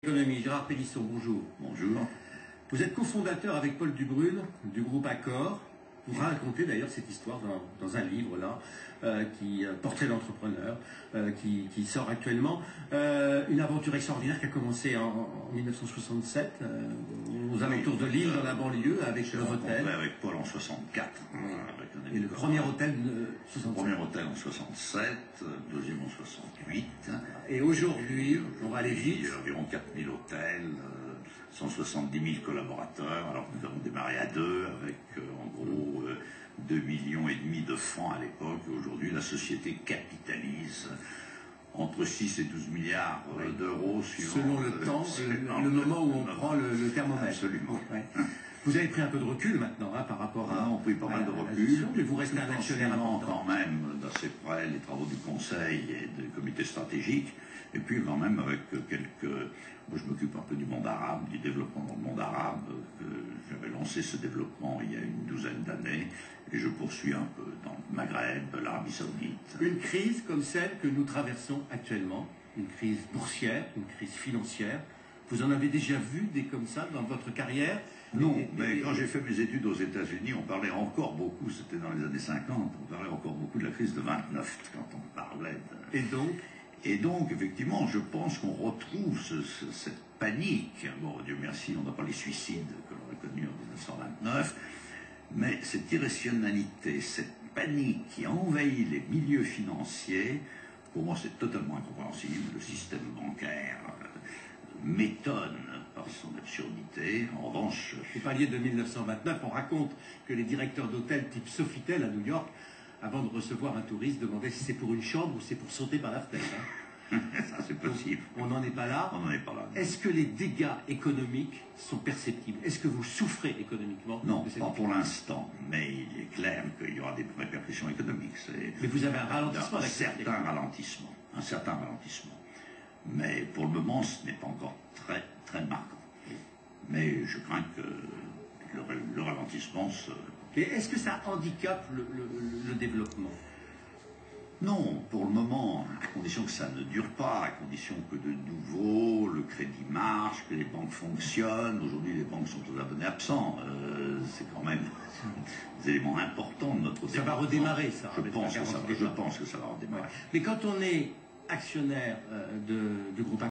Économie, Gérard Pélisson, bonjour. Bonjour. Vous êtes cofondateur avec Paul Dubrul du groupe Accor. Vous racontez d'ailleurs cette histoire dans un livre là, Portrait d'entrepreneur, qui sort actuellement. Une aventure extraordinaire qui a commencé en 1967, aux alentours de Lille, dans la banlieue, avec le hôtel. Avec Paul en 64. Et le premier hôtel de 67. Le premier hôtel en 67, le deuxième en 68. Et aujourd'hui, on va aller vite. Il y a environ 4000 hôtels, 170 000 collaborateurs. Alors nous avons démarré à deux, avec en gros 2,5 millions de francs à l'époque. Aujourd'hui, la société capitalise entre 6 et 12 milliards d'euros selon le temps, le moment où on prend le thermomètre. Absolument. Ouais. Vous avez pris un peu de recul maintenant par rapport à... On a pris pas mal de recul, mais vous restez un actionnaire important. Quand même d'assez près les travaux du conseil et du comité stratégique, et puis quand même avec quelques... Moi je m'occupe un peu du monde arabe, du développement dans le monde arabe, j'avais lancé ce développement il y a une douzaine d'années, et je poursuis un peu dans le Maghreb, l'Arabie Saoudite. Une crise comme celle que nous traversons actuellement, une crise boursière, une crise financière, vous en avez déjà vu des comme ça dans votre carrière? Non, mais quand j'ai fait mes études aux États-Unis, on parlait encore beaucoup, c'était dans les années 50, on parlait encore beaucoup de la crise de 29, quand on parlait de... Et donc, effectivement, je pense qu'on retrouve cette panique. Bon, Dieu merci, on n'a pas les suicides que l'on a connus en 1929, mais cette irrationalité, cette panique qui envahit les milieux financiers, pour moi c'est totalement incompréhensible. Le système bancaire m'étonne par son absurdité. En revanche... Vous parliez de 1929, on raconte que les directeurs d'hôtels type Sofitel à New York, avant de recevoir un touriste, demandaient si c'est pour une chambre ou c'est pour sauter par la fenêtre. Ça c'est possible. On n'en est pas là. On n'en est pas là. Est-ce que les dégâts économiques sont perceptibles? Est-ce que vous souffrez économiquement? Non, pas pour l'instant, mais il est clair qu'il y aura des répercussions économiques. Mais vous avez un ralentissement, un certain ralentissement. Mais pour le moment, ce n'est pas encore très, très marquant. Mais je crains que le ralentissement se... Mais est-ce que ça handicape le développement? Non, pour le moment, à condition que ça ne dure pas, à condition que de nouveau le crédit marche, que les banques fonctionnent. Aujourd'hui, les banques sont aux abonnés absents. C'est quand même des éléments importants de notre développement. Ça va redémarrer, ça. Je pense que ça va redémarrer. Mais quand on est actionnaire du groupe